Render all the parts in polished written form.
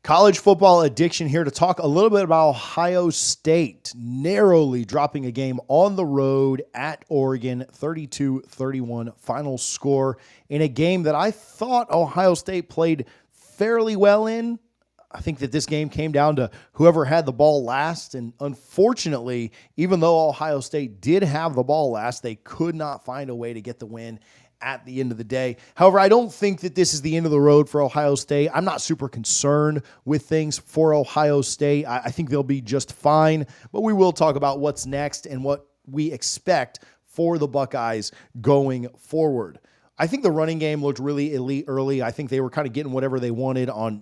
College football addiction here to talk a little bit about Ohio State narrowly dropping a game on the road at Oregon, 32-31 final score in a game that I thought Ohio State played fairly well in. I think that this game came down to whoever had the ball last, and unfortunately, even though Ohio State did have the ball last, they could not find a way to get the win at the end of the day. However, I don't think that this is the end of the road for Ohio State. I'm not super concerned with things for Ohio State. I think they'll be just fine, but we will talk about what's next and what we expect for the Buckeyes going forward. I think the running game looked really elite early. I think they were kind of getting whatever they wanted on,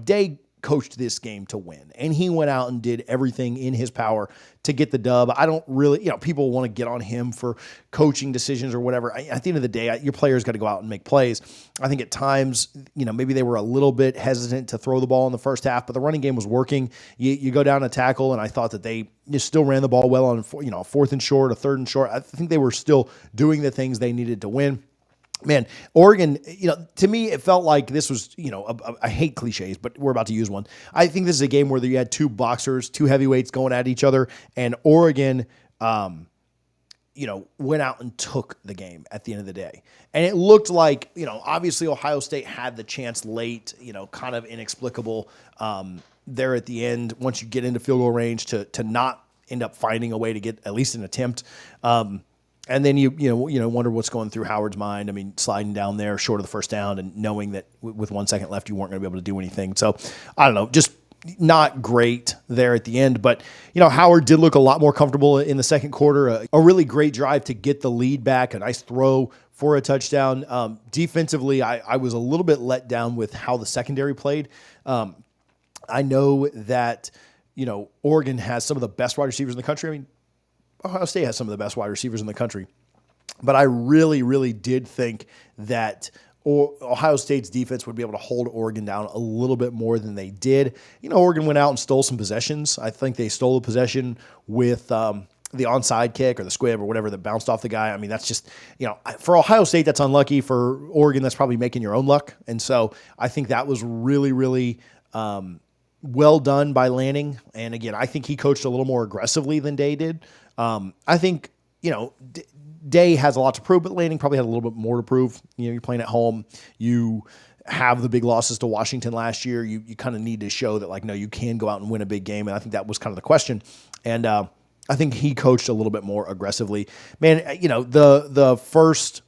Day coached this game to win, and he went out and did everything in his power to get the dub. I don't really, people want to get on him for coaching decisions or whatever. At the end of the day, your players got to go out and make plays. I think at times, maybe they were a little bit hesitant to throw the ball in the first half, but the running game was working. You go down a tackle, and I thought that they still ran the ball well on, a fourth and short, a third and short. I think they were still doing the things they needed to win. Man, Oregon, to me, it felt like this was, I hate cliches, but we're about to use one. I think this is a game where you had two boxers, two heavyweights going at each other, and Oregon, went out and took the game at the end of the day. And it looked like, obviously Ohio State had the chance late, kind of inexplicable there at the end, once you get into field goal range to not end up finding a way to get at least an attempt. And then you wonder what's going through Howard's mind. I mean, sliding down there short of the first down and knowing that with 1 second left, you weren't going to be able to do anything. So I don't know, just not great there at the end. But, Howard did look a lot more comfortable in the second quarter. A really great drive to get the lead back, a nice throw for a touchdown. Defensively, I was a little bit let down with how the secondary played. I know that, Oregon has some of the best wide receivers in the country. I mean, Ohio State has some of the best wide receivers in the country. But I really, really did think that Ohio State's defense would be able to hold Oregon down a little bit more than they did. Oregon went out and stole some possessions. I think they stole a possession with the onside kick or the squib or whatever that bounced off the guy. I mean, that's just, for Ohio State, that's unlucky. For Oregon, that's probably making your own luck. And so I think that was really, really well done by Lanning. And again, I think he coached a little more aggressively than Day did. I think, Day has a lot to prove, but Lanning probably had a little bit more to prove. You're playing at home. You have the big losses to Washington last year. You kind of need to show that, no, you can go out and win a big game. And I think that was kind of the question. And I think he coached a little bit more aggressively. Man, the first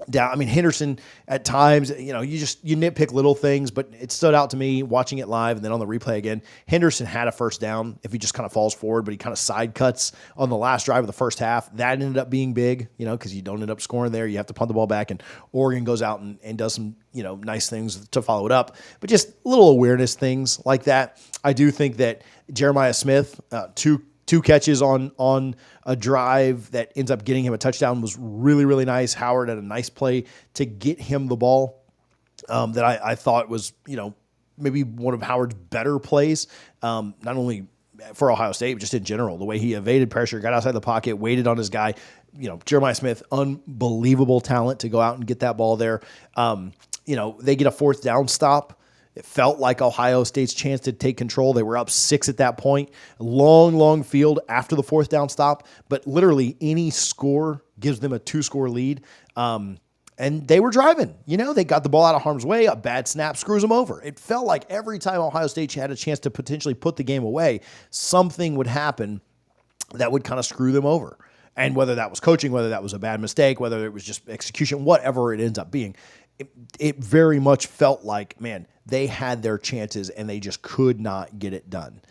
down. I mean, Henderson at times, you nitpick little things, but it stood out to me watching it live and then on the replay again. Henderson had a first down if he just kind of falls forward, but he kind of side cuts on the last drive of the first half. That ended up being big, because you don't end up scoring there. You have to punt the ball back, and Oregon goes out and does some, nice things to follow it up. But just little awareness things like that. I do think that Jeremiah Smith, two catches on a drive that ends up getting him a touchdown was really, really nice. Howard had a nice play to get him the ball that I thought was, maybe one of Howard's better plays, not only for Ohio State, but just in general. The way he evaded pressure, got outside the pocket, waited on his guy. Jeremiah Smith, unbelievable talent to go out and get that ball there. They get a fourth down stop. It felt like Ohio State's chance to take control. They were up 6 at that point. Long field after the fourth down stop. But literally any score gives them a 2-score lead. And they were driving. They got the ball out of harm's way. A bad snap screws them over. It felt like every time Ohio State had a chance to potentially put the game away, something would happen that would kind of screw them over. And whether that was coaching, whether that was a bad mistake, whether it was just execution, whatever it ends up being, it very much felt like, man, they had their chances and they just could not get it done.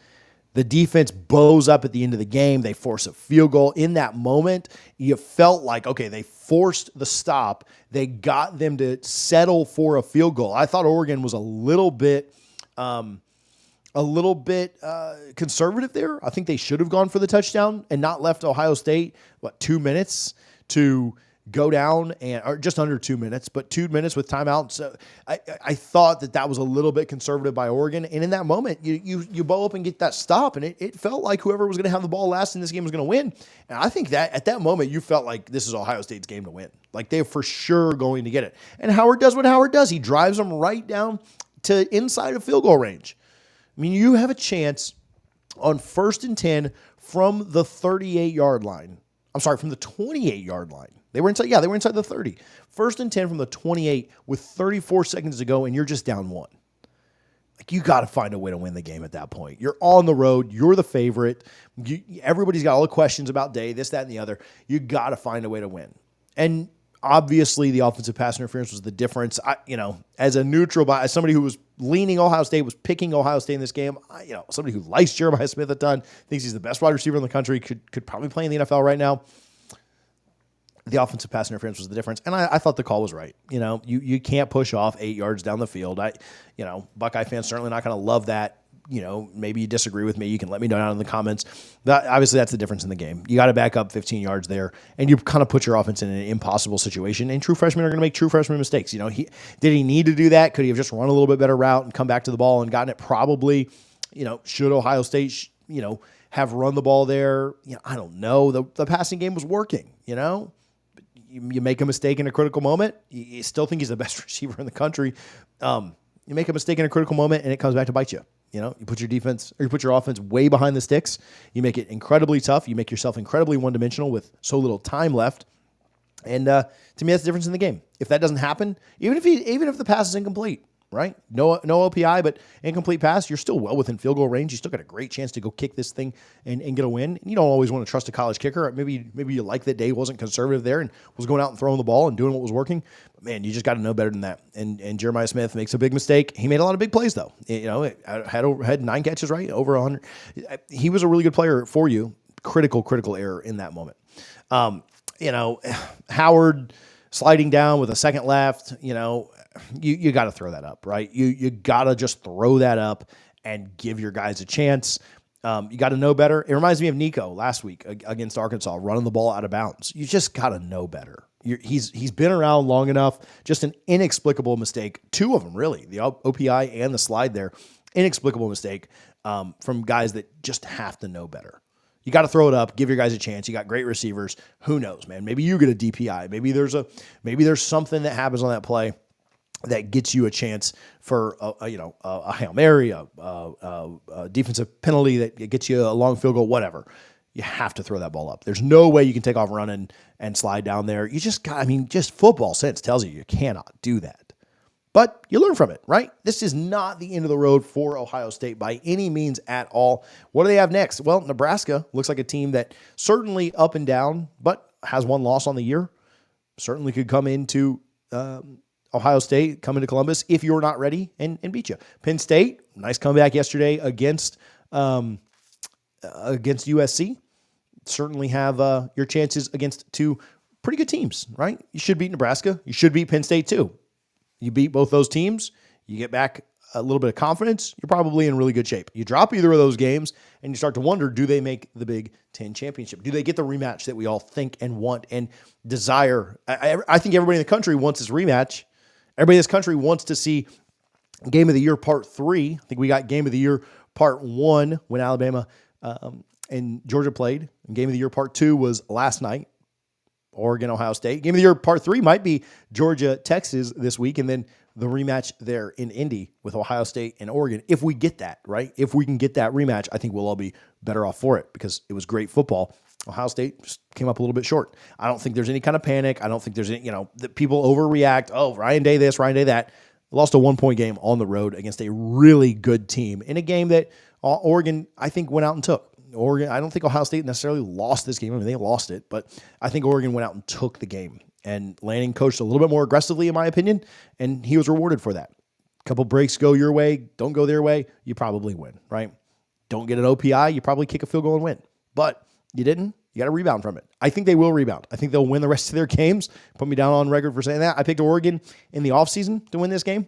The defense bows up at the end of the game. They force a field goal. In that moment, you felt like, okay, they forced the stop. They got them to settle for a field goal. I thought Oregon was a little bit conservative there. I think they should have gone for the touchdown and not left Ohio State, 2 minutes to go down, or just under 2 minutes, but 2 minutes with timeout. So I thought that was a little bit conservative by Oregon. And in that moment, you bow up and get that stop, and it felt like whoever was going to have the ball last in this game was going to win. And I think that at that moment, you felt like this is Ohio State's game to win. Like they're for sure going to get it. And Howard does what Howard does. He drives them right down to inside of field goal range. I mean, you have a chance on 1st and 10 from the 38-yard line. I'm sorry, from the 28-yard line. They were inside the 30. 1st and 10 from the 28 with 34 seconds to go, and you're just down 1. Like, you got to find a way to win the game at that point. You're on the road. You're the favorite. Everybody's got all the questions about Day, this, that, and the other. You got to find a way to win. And obviously, the offensive pass interference was the difference. As a neutral, as somebody who was leaning Ohio State, was picking Ohio State in this game, somebody who likes Jeremiah Smith a ton, thinks he's the best wide receiver in the country, could probably play in the NFL right now. The offensive pass interference was the difference, and I thought the call was right. You can't push off 8 yards down the field. Buckeye fans certainly not going to love that. Maybe you disagree with me. You can let me know down in the comments. Obviously, that's the difference in the game. You got to back up 15 yards there, and you kind of put your offense in an impossible situation. And true freshmen are going to make true freshman mistakes. Did he need to do that? Could he have just run a little bit better route and come back to the ball and gotten it? Probably. Should Ohio State, have run the ball there? I don't know. The passing game was working. You make a mistake in a critical moment. You still think he's the best receiver in the country. You make a mistake in a critical moment, and it comes back to bite you. You put your defense or you put your offense way behind the sticks. You make it incredibly tough. You make yourself incredibly one-dimensional with so little time left. And to me, that's the difference in the game. If that doesn't happen, even if the pass is incomplete, right? No OPI, but incomplete pass, you're still well within field goal range. You still got a great chance to go kick this thing and get a win. And you don't always want to trust a college kicker. Maybe you like that Day wasn't conservative there and was going out and throwing the ball and doing what was working. But man, you just got to know better than that. And Jeremiah Smith makes a big mistake. He made a lot of big plays though. Had 9 catches, right? Over 100. He was a really good player for you. Critical error in that moment. Howard sliding down with a second left, you got to throw that up, right? You got to just throw that up and give your guys a chance. You got to know better. It reminds me of Nico last week against Arkansas, running the ball out of bounds. You just got to know better. He's been around long enough. Just an inexplicable mistake. 2 of them, really, the OPI and the slide there. Inexplicable mistake from guys that just have to know better. You got to throw it up, give your guys a chance. You got great receivers. Who knows, man? Maybe you get a DPI. Maybe there's something that happens on that play that gets you a chance for a Hail Mary, a defensive penalty that gets you a long field goal, whatever. You have to throw that ball up. There's no way you can take off running and slide down there. You just got, just football sense tells you cannot do that. But you learn from it, right? This is not the end of the road for Ohio State by any means at all. What do they have next? Well, Nebraska looks like a team that certainly up and down, but has 1 loss on the year. Certainly could come into Ohio State, come into Columbus if you're not ready and beat you. Penn State, nice comeback yesterday against USC. Certainly have your chances against 2 pretty good teams, right? You should beat Nebraska. You should beat Penn State too. You beat both those teams, you get back a little bit of confidence, you're probably in really good shape. You drop either of those games, and you start to wonder, do they make the Big Ten championship? Do they get the rematch that we all think and want and desire? I think everybody in the country wants this rematch. Everybody in this country wants to see Game of the Year Part 3. I think we got Game of the Year Part 1 when Alabama and Georgia played. And Game of the Year Part 2 was last night. Oregon, Ohio State. Game of the Year Part 3 might be Georgia, Texas this week, and then the rematch there in Indy with Ohio State and Oregon. If we get that, right? If we can get that rematch, I think we'll all be better off for it because it was great football. Ohio State just came up a little bit short. I don't think there's any kind of panic. I don't think there's any, that people overreact. Oh, Ryan Day this, Ryan Day that. Lost a 1-point game on the road against a really good team in a game that Oregon, I think, went out and took. Oregon, I don't think Ohio State necessarily lost this game. They lost it, but I think Oregon went out and took the game. And Lanning coached a little bit more aggressively, in my opinion, and he was rewarded for that. A couple breaks go your way, don't go their way, you probably win, right? Don't get an OPI, you probably kick a field goal and win. But you didn't, you got to rebound from it. I think they will rebound. I think they'll win the rest of their games. Put me down on record for saying that. I picked Oregon in the offseason to win this game.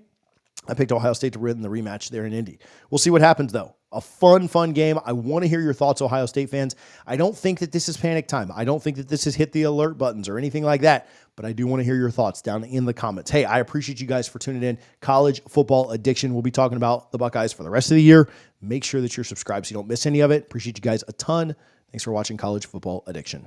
I picked Ohio State to win the rematch there in Indy. We'll see what happens, though. A fun game. I want to hear your thoughts, Ohio State fans. I don't think that this is panic time. I don't think that this has hit the alert buttons or anything like that, but I do want to hear your thoughts down in the comments. Hey, I appreciate you guys for tuning in. College Football Addiction. We'll be talking about the Buckeyes for the rest of the year. Make sure that you're subscribed so you don't miss any of it. Appreciate you guys a ton. Thanks for watching College Football Addiction.